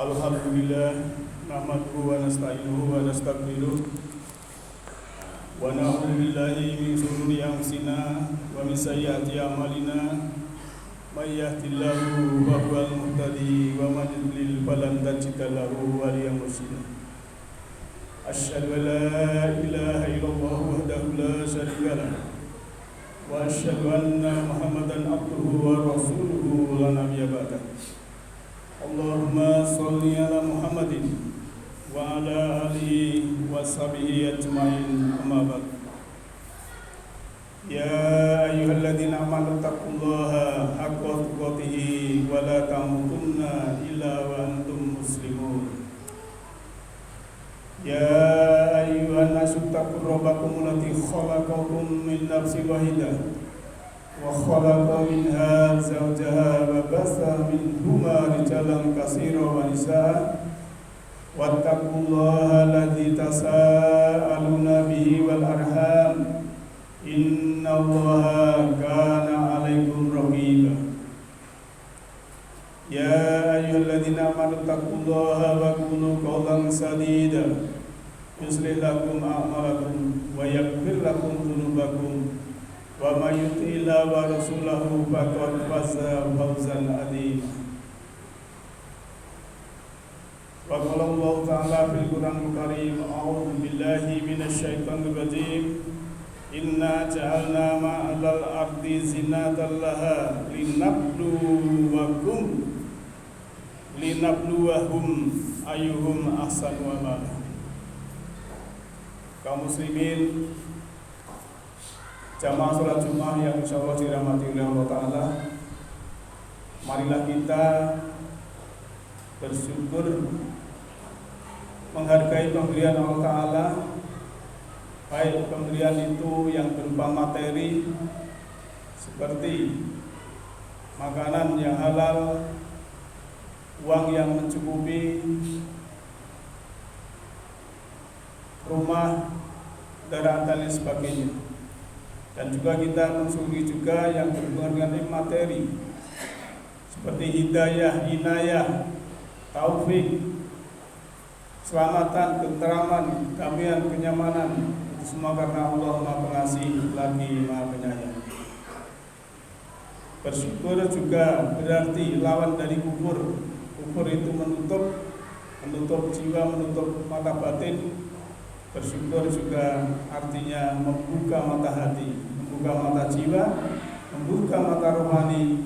Alhamdulillah nahmaduhu wa nasta'inuhu wa nastaghfiruh wa na'udzu billahi min shururi anfusina wa min sayyiati a'malina may yahdihillahu fa huwal muhtadi wa man yudlil falan tajida lahu waliyyan mursyida. Asyhadu an la ilaha illallah wahdahu la syarika lah wa asyhadu anna Muhammadan abduhu wa rasuluhu la nabiyya ba'dahu. Allahumma sholli ala Muhammadin wa ala alihi wa sahbihi ajmain, amma ba'd. Ya ayyuhalladzina amanu taqullaha haqqa tuqatih wa la tamutunna illa wa antum muslimun. Ya ayyuhan nasu taqur rabbakum allati khalaqakum min nafsin wahidah wa khalaqa minha zawjaha wa basa minhuma rijalan katsiran wa nisaa wattaqullaha alladzi tasaaluna bihi wal arham innallaha kana 'alaikum raqiba. Ya ayyuhalladzina amanu taqullaha wa qulu qawlan sadida yuslih lakum a'malakum wa yaghfir lakum dzunubakum wa may yuti'illah wa rasulahu faqad faza fawzan 'azima. Wa qala Allah ta'ala fil Qur'anil Karim, a'udzu billahi minasyaitonir rajim. Inna ja'alna ma'alal ardi zinatan laha linabluwahum ayyuhum ahsanu amala. Kaum muslimin, jamaah sholat Jumat yang insyaallah dirahmati oleh Allah Ta'ala, marilah kita bersyukur menghargai pemberian Allah Ta'ala, baik pemberian itu yang berupa materi seperti makanan yang halal, uang yang mencukupi, rumah, kendaraan dan lain sebagainya. Dan juga kita mensyukuri juga yang berhubungan dengan materi seperti hidayah, inayah, taufik, keselamatan, keteraman, kedamaian, kenyamanan. Itu semua karena Allah Maha Pengasih lagi Maha Penyayang. Bersyukur juga berarti lawan dari kufur. Kufur itu menutup jiwa, menutup mata batin. Bersyukur juga artinya membuka mata hati, membuka mata jiwa, membuka mata rohani,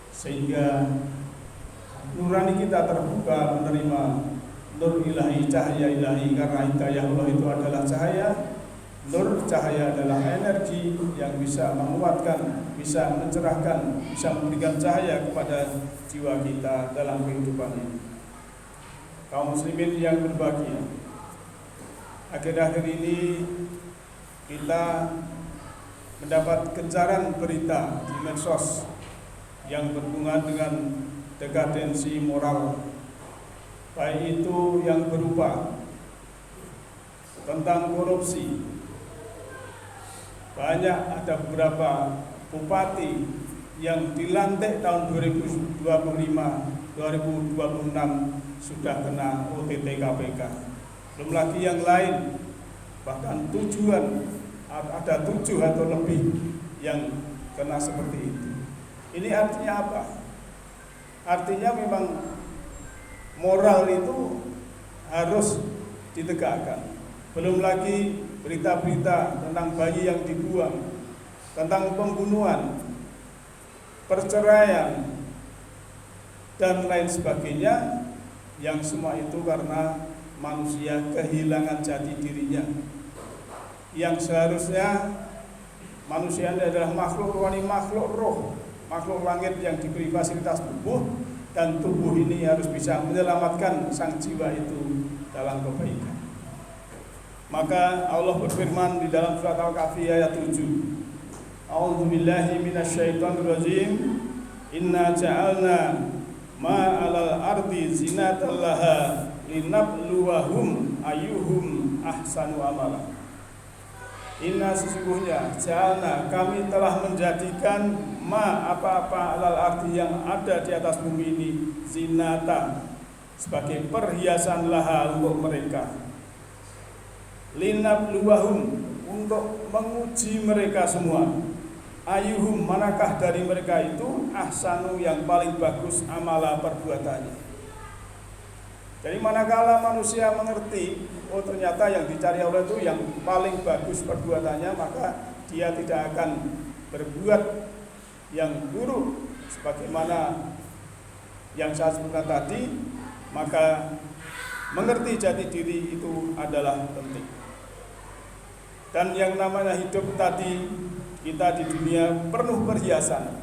sehingga nurani kita terbuka menerima nur ilahi, cahaya ilahi. Karena hidayah Allah itu adalah cahaya, nur cahaya adalah energi yang bisa menguatkan, bisa mencerahkan, bisa memberikan cahaya kepada jiwa kita dalam kehidupan ini. Kaum muslimin yang berbahagia, akhir-akhir ini kita mendapat gencaran berita di medsos yang berhubungan dengan dekadensi moral, baik itu yang berupa tentang korupsi. Banyak, ada beberapa bupati yang dilantik tahun 2025, 2026 sudah kena OTT KPK. Belum lagi yang lain, bahkan ada 7 atau lebih yang kena seperti itu. Ini artinya apa? Artinya memang moral itu harus ditegakkan. Belum lagi berita-berita tentang bayi yang dibuang, tentang pembunuhan, perceraian, dan lain sebagainya, yang semua itu karena manusia kehilangan jati dirinya. Yang seharusnya manusia adalah makhluk rohani, makhluk roh, makhluk langit yang diberi fasilitas tubuh, dan tubuh ini harus bisa menyelamatkan sang jiwa itu dalam kebaikan. Maka Allah berfirman di dalam surat Al-Kahfi ayat 7, A'udzu billahi minasyaitonir rajim. Inna ja'alna ma'alal ardi zinatan laha linabluwahum ayyuhum ahsanu amala. Inna, sesungguhnya ja'alna, kami telah menjadikan ma apa-apa alal ardi yang ada di atas bumi ini zinata sebagai perhiasan laha untuk mereka, linabluwahum untuk menguji mereka semua, ayuhum manakah dari mereka itu ahsanu yang paling bagus amala perbuatannya. Jadi manakala manusia mengerti, oh ternyata yang dicari Allah itu yang paling bagus perbuatannya, maka dia tidak akan berbuat yang buruk sebagaimana yang saya sebutkan tadi. Maka mengerti jati diri itu adalah penting. Dan yang namanya hidup tadi, kita di dunia penuh perhiasan.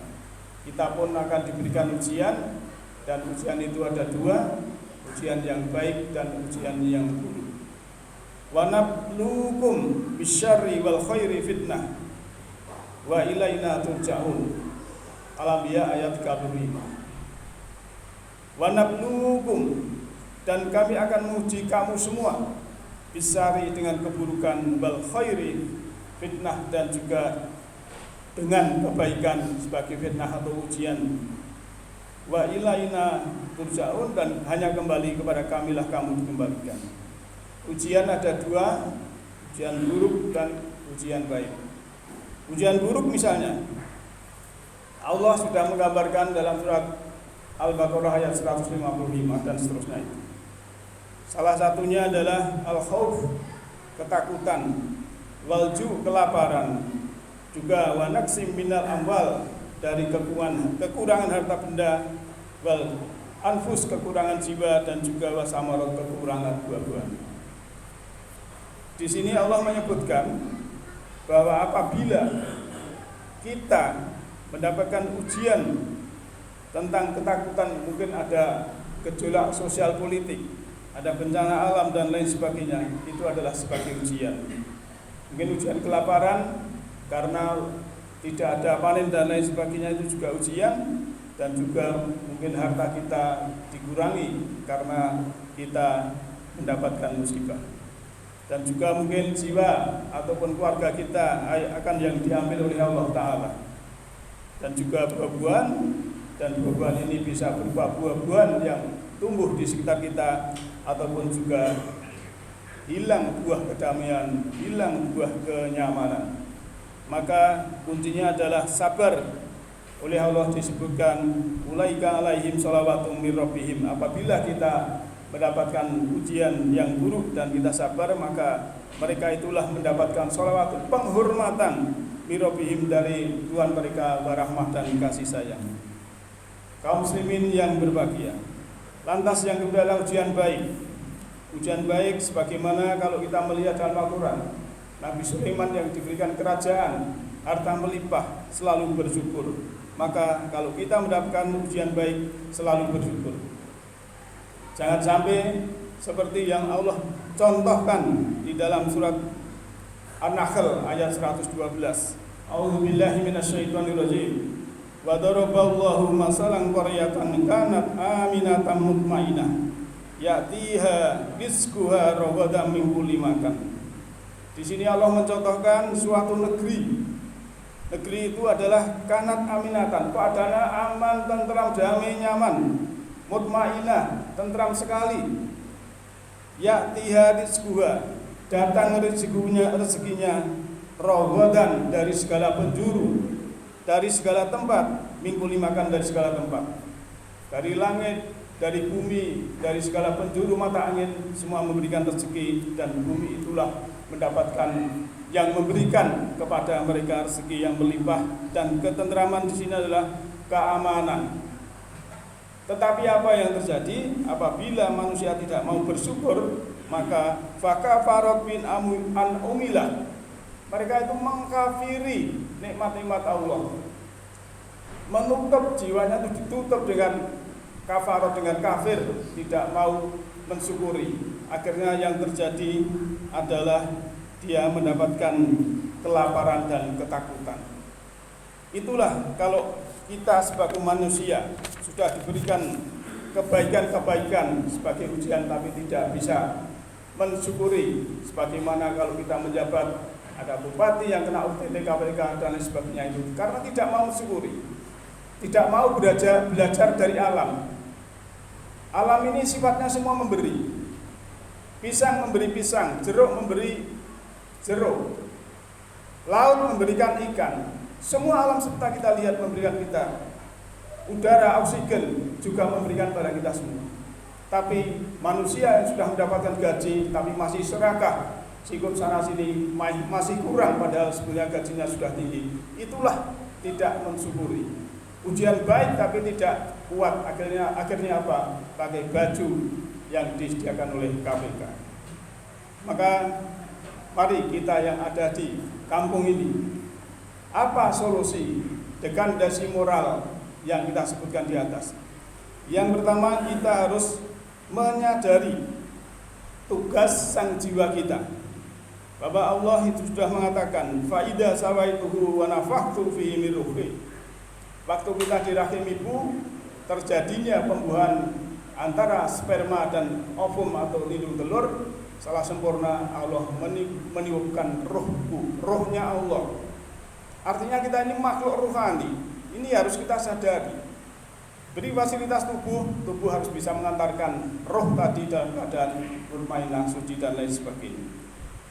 Kita pun akan diberikan ujian, dan ujian itu ada dua, ujian yang baik dan ujian yang buruk. Wa nabluukum bisyarri wal khairi fitnah wa ilaina turja'un. Al-Anbiya ayat 35. Wa nabluukum, dan kami akan menguji kamu semua, bisyarri dengan keburukan, wal khairi fitnah, dan juga dengan kebaikan sebagai fitnah atau ujian. Wa ilaina turja'un, dan hanya kembali kepada kamilah kamu dikembalikan. Ujian ada dua, ujian buruk dan ujian baik. Ujian buruk misalnya, Allah sudah menggambarkan dalam surat Al-Baqarah ayat 155 dan seterusnya itu. Salah satunya adalah al-khauf, ketakutan, walju, kelaparan, juga wa naqsim minal amwal, dari kekurangan harta benda, wal anfus, kekurangan jiwa, dan juga wasamarat, kekurangan buah-buahan. Di sini Allah menyebutkan bahwa apabila kita mendapatkan ujian tentang ketakutan, mungkin ada gejolak sosial politik, ada bencana alam dan lain sebagainya, itu adalah sebagai ujian. Mungkin ujian kelaparan karena tidak ada panen dan lain sebagainya, itu juga ujian. Dan juga mungkin harta kita dikurangi karena kita mendapatkan musibah. Dan juga mungkin jiwa ataupun keluarga kita akan yang diambil oleh Allah Ta'ala. Dan juga buah-buahan, dan buah-buahan ini bisa berupa buah-buahan yang tumbuh di sekitar kita, ataupun juga hilang buah kedamaian, hilang buah kenyamanan. Maka kuncinya adalah sabar. Oleh Allah disebutkan ulaika alaihim shalawatun mir rabbihim. Apabila kita mendapatkan ujian yang buruk dan kita sabar, maka mereka itulah mendapatkan shalawatun, penghormatan mir rabbihim, dari Tuhan mereka, warahmah dan kasih sayang. Kaum muslimin yang berbahagia, lantas yang kedua adalah ujian baik. Ujian baik sebagaimana kalau kita melihat dalam Al-Quran, Nabi Sulaiman yang diberikan kerajaan, harta melimpah, selalu bersyukur. Maka kalau kita mendapatkan ujian baik, selalu bersyukur. Jangan sampai seperti yang Allah contohkan di dalam surat An-Nahl ayat 112. A'udzubillahi minasyaitonirrajim. Wa daraballahu masalan qaryatan kanat aminatan mutmainnah ya'tiha rizquha ragadan min kulli makan. Di sini Allah mencontohkan suatu negeri. Negeri itu adalah kanat aminatan, keadaannya aman, tentram, damai, nyaman, mutmainnah, tentram sekali. Ya'tiha rizquha, datang rezekinya ragadan, dari segala penjuru, dari segala tempat, mingkuli makan, dari segala tempat, dari langit, dari bumi, dari segala penjuru mata angin, semua memberikan rezeki, dan bumi itulah mendapatkan yang memberikan kepada mereka rezeki yang melimpah. Dan ketentraman di sini adalah keamanan. Tetapi apa yang terjadi apabila manusia tidak mau bersyukur, maka fakafarat bin an umilah, mereka itu mengkafiri nikmat-nikmat Allah, menutup jiwanya, itu ditutup dengan kafarat, dengan kafir, tidak mau mensyukuri. Akhirnya yang terjadi adalah dia mendapatkan kelaparan dan ketakutan. Itulah kalau kita sebagai manusia sudah diberikan kebaikan-kebaikan sebagai ujian, tapi tidak bisa mensyukuri. Sebagaimana kalau kita menjabat, ada bupati yang kena UTT KPK dan lain sebagainya, itu karena tidak mau mensyukuri. tidak mau belajar dari alam. Alam ini sifatnya semua memberi. Pisang memberi pisang, jeruk memberi jeruk, laut memberikan ikan. Semua alam semesta kita lihat memberikan kita. Udara, oksigen juga memberikan pada kita semua. Tapi manusia yang sudah mendapatkan gaji tapi masih serakah, sikut sana sini, masih kurang padahal sebenarnya gajinya sudah tinggi. Itulah tidak mensyukuri. Ujian baik tapi tidak kuat, akhirnya apa? Pakai baju yang disediakan oleh KPK. Maka mari kita yang ada di kampung ini, apa solusi degradasi moral yang kita sebutkan di atas? Yang pertama, kita harus menyadari tugas sang jiwa kita, bahwa Allah itu sudah mengatakan fa idza sawaituhu wa nafakhtu fihi min ruhi. Waktu kita di rahim ibu terjadinya pembuahan antara sperma dan ovum atau lindung telur, salah sempurna Allah meniupkan rohnya Allah. Artinya kita ini makhluk rohani. Ini harus kita sadari. Beri fasilitas tubuh harus bisa mengantarkan roh tadi dalam keadaan bermainah, suci dan lain sebagainya.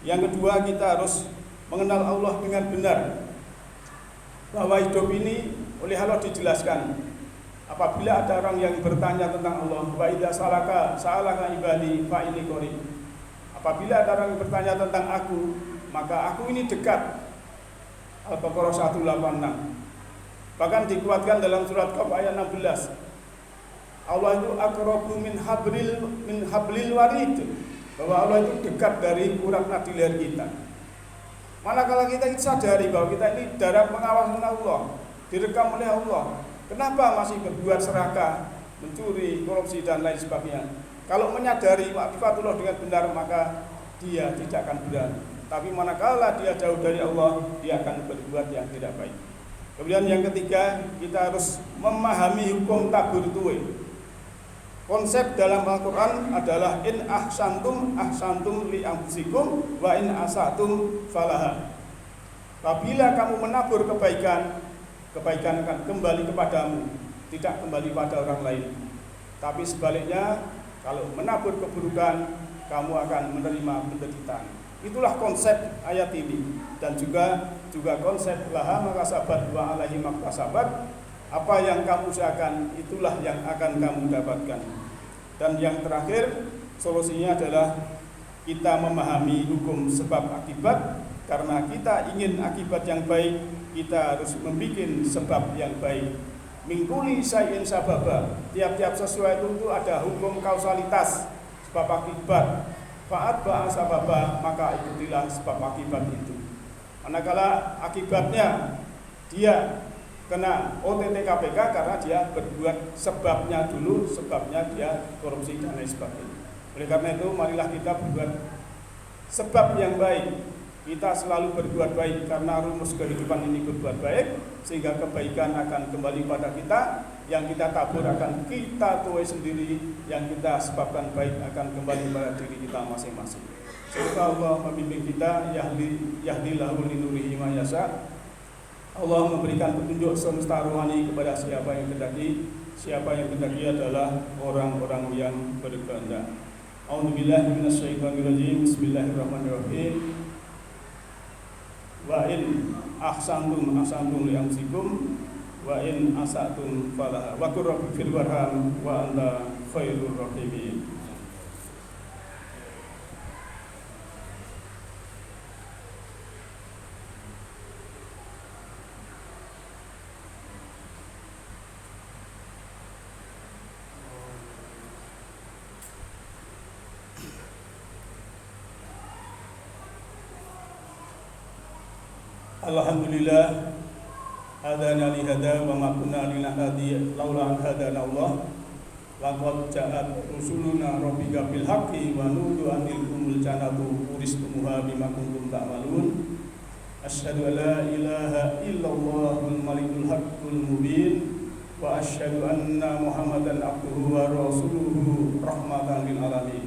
Yang kedua, kita harus mengenal Allah dengan benar. Bahwa hidup ini oleh Allah dijelaskan. Apabila ada orang yang bertanya tentang Allah, wa idza sa'alaka ibadi fa inni qarib. Apabila ada orang yang bertanya tentang aku, maka aku ini dekat. Al-Baqarah 186. Bahkan dikuatkan dalam surat Qaf ayat 16. Allah itu aqrabu min hablil warid. Bahwa Allah itu dekat dari urat nadi leher kita. Manakala kita sadari bahwa kita ini darah pengawasan Allah, direkam oleh Allah, kenapa masih berbuat serakah, mencuri, korupsi dan lain sebagainya? Kalau menyadari ma'rifatullah dengan benar, maka dia tidak akan berani. Tapi manakala dia jauh dari Allah, dia akan berbuat yang tidak baik. Kemudian yang ketiga, kita harus memahami hukum tabur tuwe. Konsep dalam Al-Quran adalah in ahsantum li anfusikum wa in asatum falaha. Apabila kamu menabur kebaikan akan kembali kepadamu, tidak kembali pada orang lain. Tapi sebaliknya, kalau menabur keburukan, kamu akan menerima penderitaan. Itulah konsep ayat ini. Dan juga konsep laha makasabat wa alaihi makasabat. Apa yang kamu usahakan, itulah yang akan kamu dapatkan. Dan yang terakhir, solusinya adalah kita memahami hukum sebab akibat. Karena kita ingin akibat yang baik, kita harus membuat sebab yang baik. Mingkuli sayin sababa. Tiap-tiap sesuatu itu ada hukum kausalitas, sebab akibat. Fa'at ba'a sababa, maka ikutilah sebab akibat itu. Manakala akibatnya dia kena OTT KPK karena dia berbuat sebabnya dulu, sebabnya dia korupsi dan lain sebagainya. Oleh karena itu, marilah kita berbuat sebab yang baik. Kita selalu berbuat baik karena rumus kehidupan ini berbuat baik, sehingga kebaikan akan kembali pada kita. Yang kita tabur akan kita tuai sendiri, yang kita sebabkan baik akan kembali pada diri kita masing-masing. Semoga Allah membimbing kita, yahdi lahu linurihi ma yasha. Allah memberikan petunjuk semesta rohani kepada siapa yang kehendaki. Siapa yang kehendaki adalah orang-orang yang berkehendak. A'udzubillahi minasyaitonirrajim. Bismillahirrahmanirrahim. Wa in ahsantum li anfusikum wa in asatum falaha wa qur rabbi fil warham wa anta khairur rahimin. Alhamdulillah hadana li hada wa ma kunna linahtadiya laula an hadana Allah. Laqad ja'at rusuluna rabbika bil haqqi wa nudu anil umul jannatu uristumuha bima kuntum ta'malun. Asyhadu an la ilaha illallahul malikul haqqul mubin wa asyhadu anna Muhammadan abduhu wa rasuluhu rahmatan lil alamin.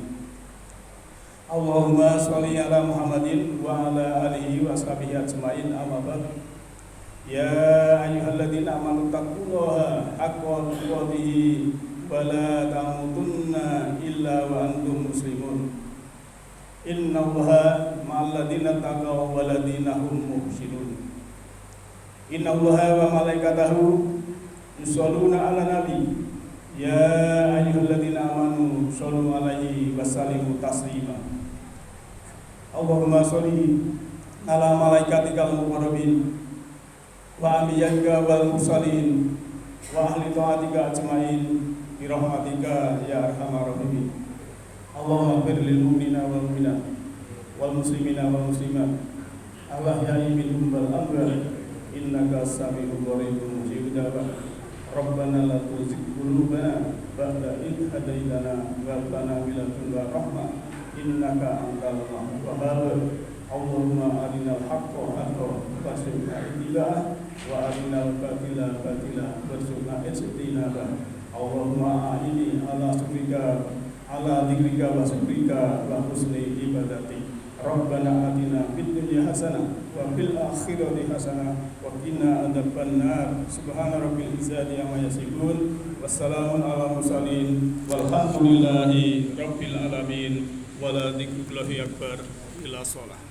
Allahumma sholli ala Muhammadin wa ala alihi wa sahbihi ajmain, amma ba'd. Ya ayyuhalladzina amanu taqullaha haqqa tuqatih wa la tamutunna illa wa antum muslimun. Innallaha ma'al ladzina taqaw wal ladzina hum muhsinun. Innallaha wa malaikatahu yusholluna 'alan nabi. Ya ayyuhalladzina amanu shollu 'alaihi wa sallimu taslima. Allahumma sholli ala malaikatikal muqarrabin wa anbiyaika wal mursalin wa ahli ta'atika ajmain bi rahmatika ya arhamar rahimin. Allahumma ighfir lil mu'minina wal mu'minat wal muslimina wal muslimat al-ahya'i minhum wal amwat innaka as-sami'ul qaribun mujibud da'wat. Rabbana la tuzigh qulubana ba'da idh hadaytana wa hab lana min ladunka rahmah innaka antal wahhab. Allahumma arinal haqqa haqqan warzuqna ittiba'ah wa arinal batila batila warzuqna ijtinabah. Allahumma a'inni ala syukrika ala dzikrika wa syukrika wa husni ibadati. Rabbana atina fid dunya hasanah wa fil akhirati hasanah wa qina adzabannar. Subhana rabbil izzati amma yasifun. Wassalamun ala mursalin walhamdulillahi rabbil alamin. Wala dzikrullahi akbar. Ila shalah.